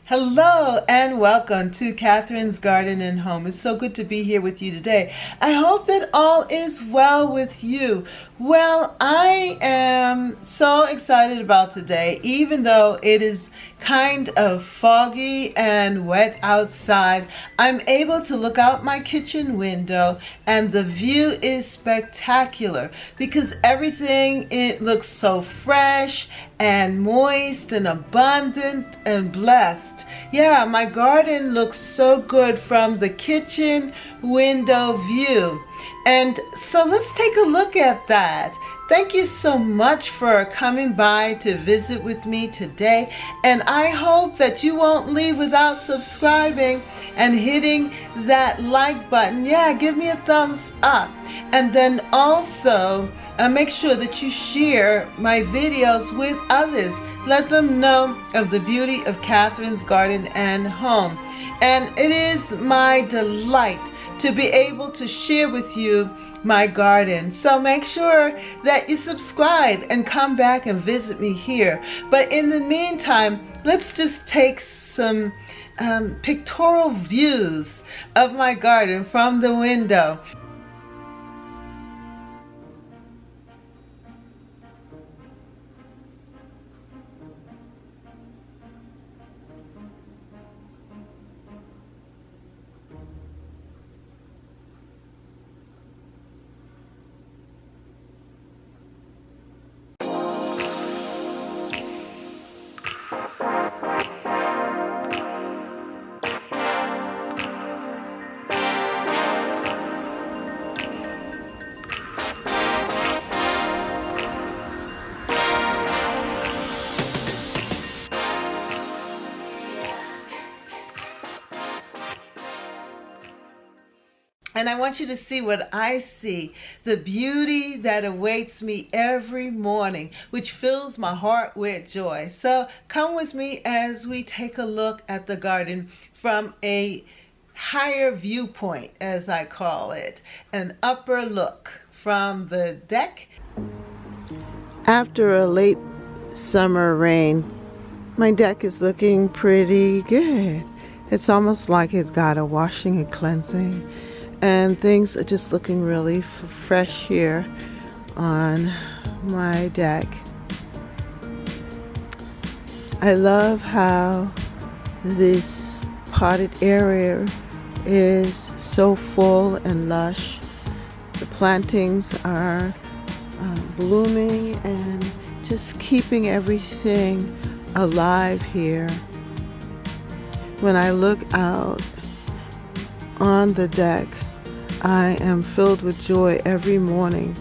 Hello and welcome to Catherine's Garden and Home. It's so good to be here with you today. I hope that all is well with you. Well, I am so excited about today, even though it is kind of foggy and wet outside. I'm able to look out my kitchen window and the view is spectacular because everything, it looks so fresh and moist and abundant and blessed. Yeah, my garden looks so good from the kitchen window view. And so let's take a look at that. Thank you so much for coming by to visit with me today. And I hope that you won't leave without subscribing and hitting that like button. Yeah, give me a thumbs up. And then also make sure that you share my videos with others. Let them know of the beauty of Catherine's Garden and Home. And it is my delight to be able to share with you my garden. So make sure that you subscribe and come back and visit me here. But in the meantime, let's just take some pictorial views of my garden from the window. And I want you to see what I see, the beauty that awaits me every morning, which fills my heart with joy. So come with me as we take a look at the garden from a higher viewpoint, as I call it, an upper look from the deck. After a late summer rain, my deck is looking pretty good. It's almost like it's got a washing and cleansing. And things are just looking really fresh here on my deck. I love how this potted area is so full and lush. The plantings are blooming and just keeping everything alive here. When I look out on the deck, I am filled with joy every morning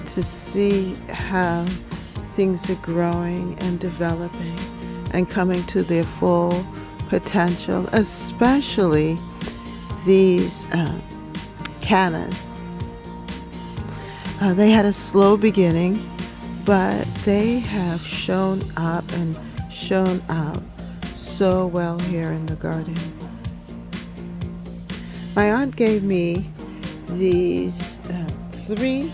to see how things are growing and developing and coming to their full potential, especially these cannas. They had a slow beginning, but they have shown up and shown out so well here in the garden. My aunt gave me these 3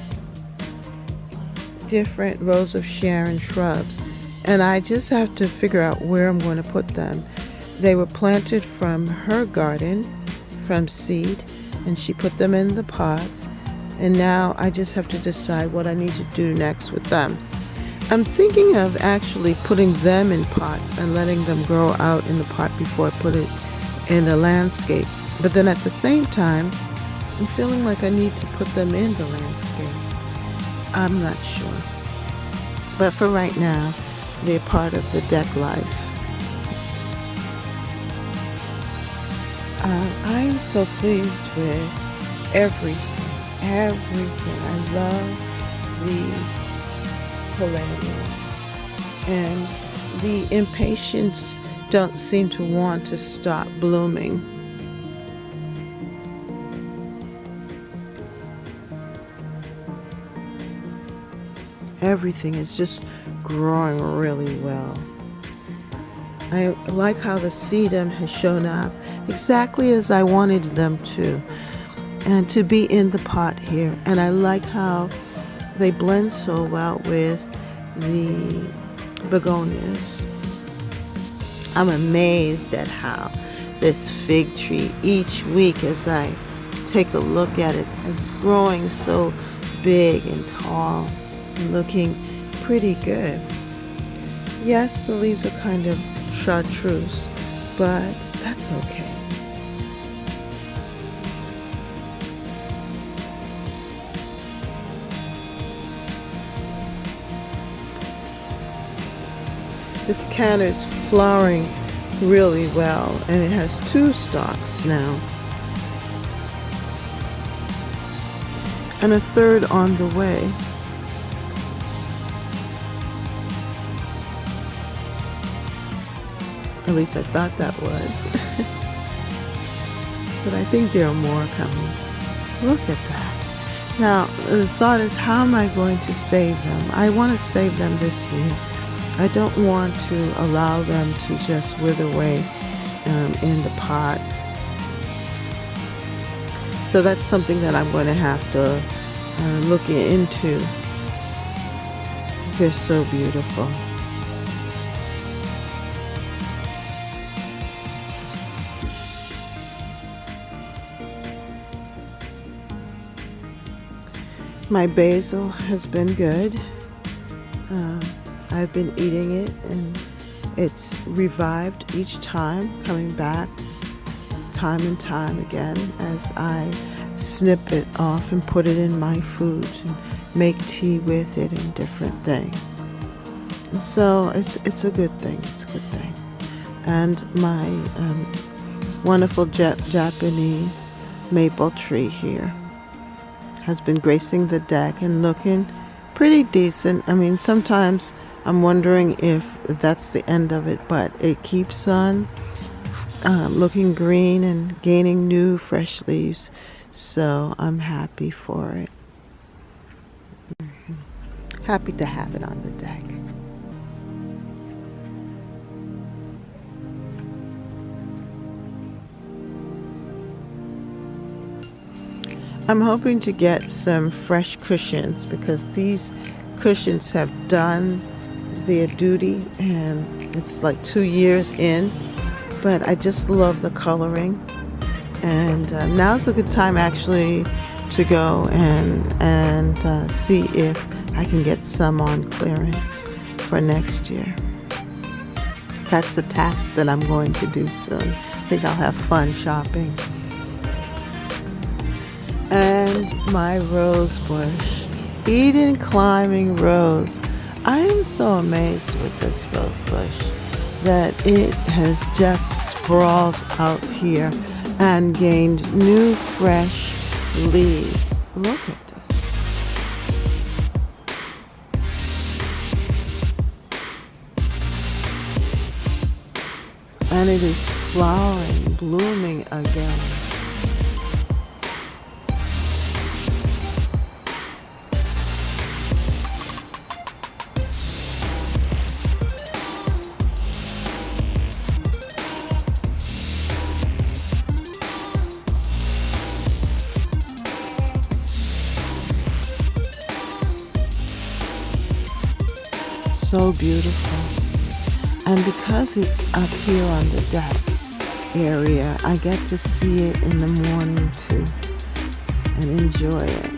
different Rose of Sharon shrubs, and I just have to figure out where I'm going to put them. They were planted from her garden, from seed, and she put them in the pots, and now I just have to decide what I need to do next with them. I'm thinking of actually putting them in pots and letting them grow out in the pot before I put it in the landscape. But then at the same time, I'm feeling like I need to put them in the landscape. I'm not sure. But for right now, they're part of the deck life. I am so pleased with everything. I love these perennials. And the impatiens don't seem to want to stop blooming. Everything is just growing really well. I like how the sedum has shown up exactly as I wanted them to, and to be in the pot here. And I like how they blend so well with the begonias. I'm amazed at how this fig tree each week as I take a look at it is growing so big and tall and looking pretty good. Yes, the leaves are kind of chartreuse, but that's okay. This canna is flowering really well, and it has 2 stalks now, and a third on the way. At least I thought that was. But I think there are more coming. Look at that. Now, the thought is, how am I going to save them? I want to save them this year. I don't want to allow them to just wither away in the pot. So that's something that I'm going to have to look into. They're so beautiful. My basil has been good. I've been eating it, and it's revived each time, coming back time and time again as I snip it off and put it in my foods and make tea with it and different things. And so it's a good thing. It's a good thing. And my wonderful Japanese maple tree here has been gracing the deck and looking pretty decent. I mean, sometimes I'm wondering if that's the end of it, but it keeps on looking green and gaining new fresh leaves, so I'm happy for it. Happy to have it on the deck. I'm hoping to get some fresh cushions because these cushions have done their duty, and it's like 2 years in, but I just love the coloring, and now's a good time actually to go and see if I can get some on clearance for next year. That's a task that I'm going to do soon. I think I'll have fun shopping. And my rose bush, Eden climbing rose. I am so amazed with this rose bush that it has just sprawled out here and gained new fresh leaves. Look at this. And it is flowering, blooming again. So beautiful, and because it's up here on the deck area, I get to see it in the morning too and enjoy it.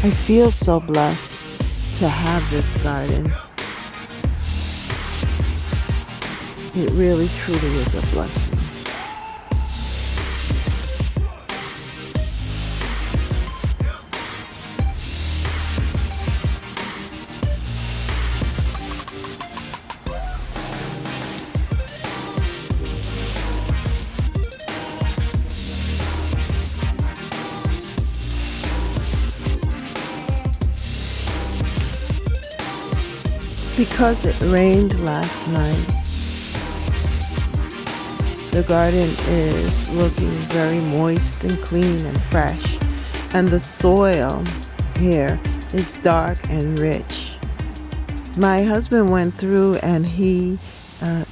I feel so blessed to have this garden. It really truly is a blessing. Because it rained last night, the garden is looking very moist and clean and fresh, and the soil here is dark and rich. My husband went through and he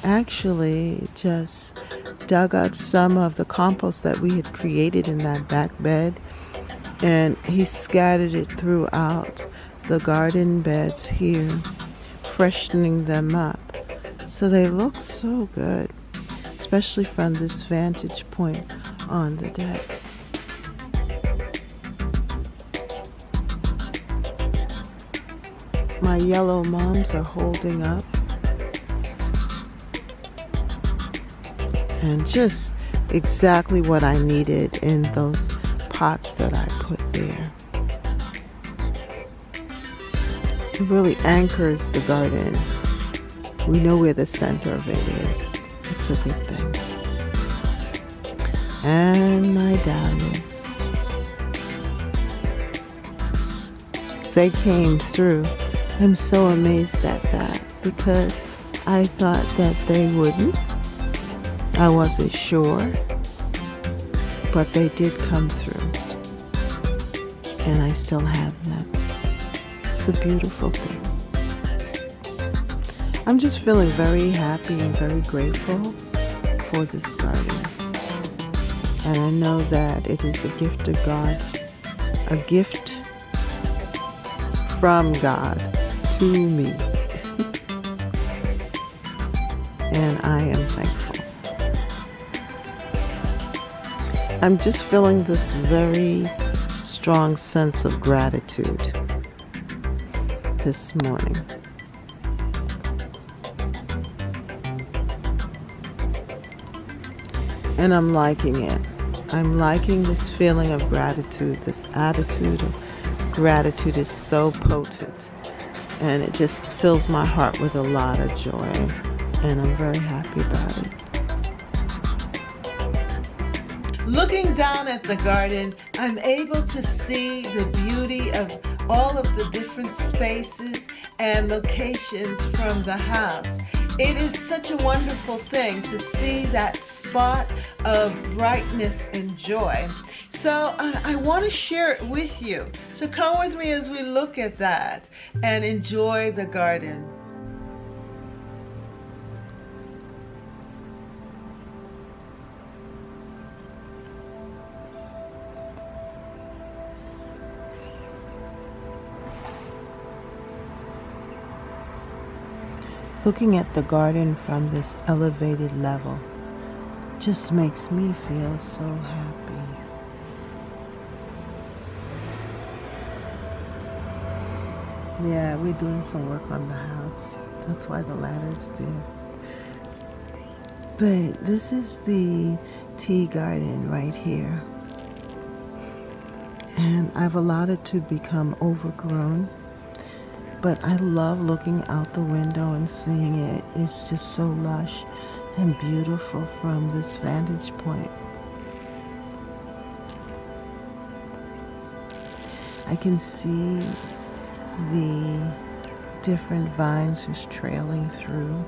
actually just dug up some of the compost that we had created in that back bed, and he scattered it throughout the garden beds here, freshening them up. So they look so good, especially from this vantage point on the deck. My yellow mums are holding up, and just exactly what I needed in those pots that I put there. It really anchors the garden. We know where the center of it is. It's a good thing. And my dahlias. They came through. I'm so amazed at that because I thought that they wouldn't. I wasn't sure. But they did come through. And I still have them. It's a beautiful thing. I'm just feeling very happy and very grateful for this garden. And I know that it is a gift of God, a gift from God to me. And I am thankful. I'm just feeling this very strong sense of gratitude this morning. And I'm liking it. I'm liking this feeling of gratitude. This attitude of gratitude is so potent. And it just fills my heart with a lot of joy. And I'm very happy about it. Looking down at the garden, I'm able to see the beauty of all of the different spaces and locations from the house. It is such a wonderful thing to see that spot of brightness and joy. So I want to share it with you. So come with me as we look at that and enjoy the garden. Looking at the garden from this elevated level just makes me feel so happy. Yeah, we're doing some work on the house. That's why the ladder's there. But this is the tea garden right here. And I've allowed it to become overgrown. But I love looking out the window and seeing it. It's just so lush and beautiful from this vantage point. I can see the different vines just trailing through.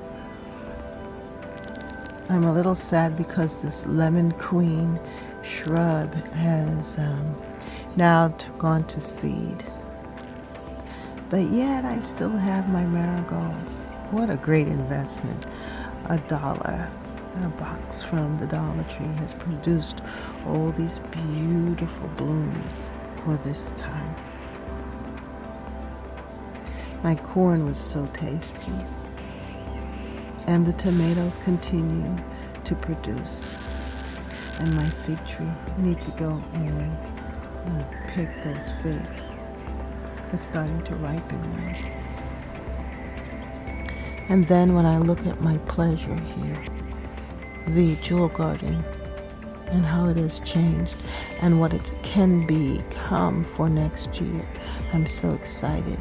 I'm a little sad because this lemon queen shrub has now gone to seed. But yet I still have my marigolds. What a great investment. $1. A box from the Dollar Tree has produced all these beautiful blooms for this time. My corn was so tasty. And the tomatoes continue to produce. And my fig tree, I need to go and pick those figs. is starting to ripen now. And then when I look at my pleasure here, the jewel garden, and how it has changed and what it can become for next year, I'm so excited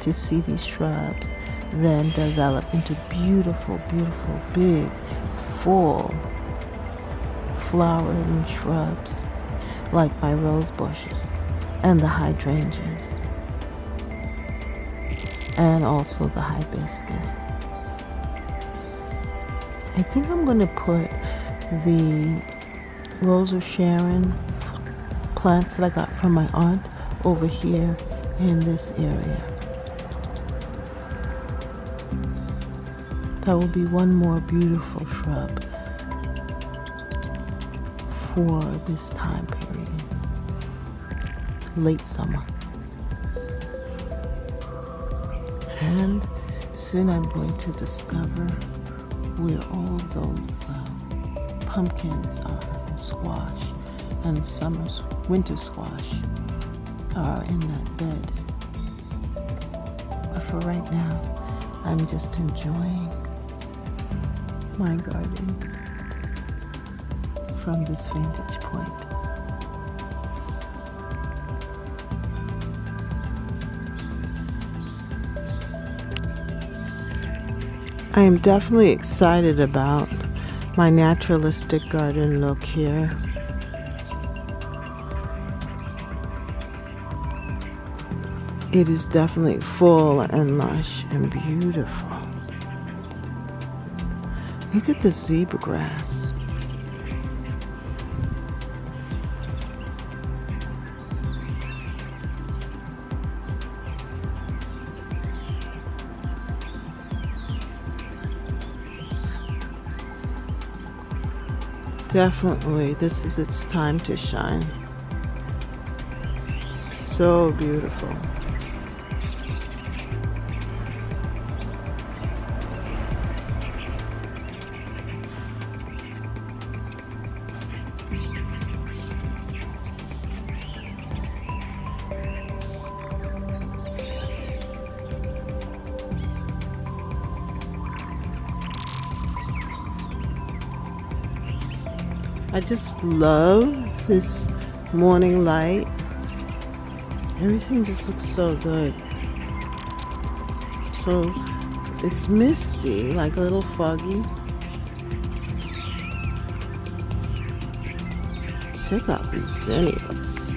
to see these shrubs then develop into beautiful, beautiful, big, full flowering shrubs like my rose bushes and the hydrangeas and also the hibiscus. I think I'm going to put the Rose of Sharon plants that I got from my aunt over here in this area. That will be one more beautiful shrub for this time period, late summer. And soon I'm going to discover where all those pumpkins are, and squash, and winter squash are in that bed. But for right now, I'm just enjoying my garden from this vantage point. I am definitely excited about my naturalistic garden look here. It is definitely full and lush and beautiful. Look at the zebra grass. Definitely, this is its time to shine. So beautiful. I just love this morning light. Everything just looks so good. So it's misty, like a little foggy. Check out these zinnias.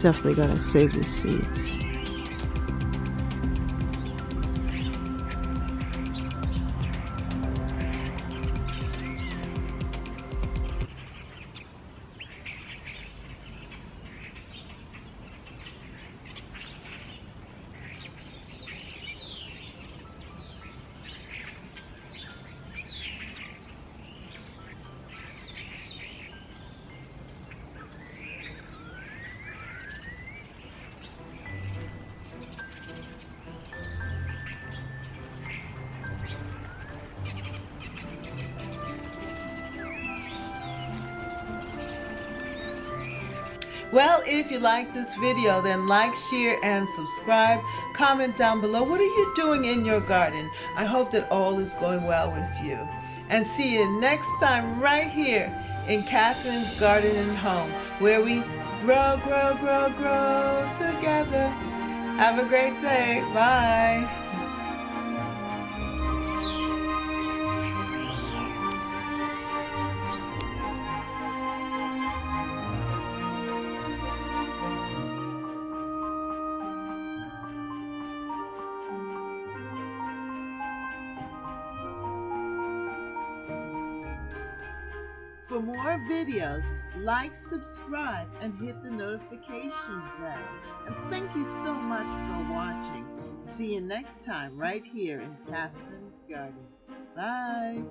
Definitely gotta save these seeds. Well, if you like this video, then like, share, and subscribe. Comment down below. What are you doing in your garden? I hope that all is going well with you. And see you next time right here in Catherine's Garden and Home, where we grow, grow, grow, grow together. Have a great day. Bye. For more videos, like, subscribe, and hit the notification bell. And thank you so much for watching. See you next time right here in Catherine's Garden. Bye.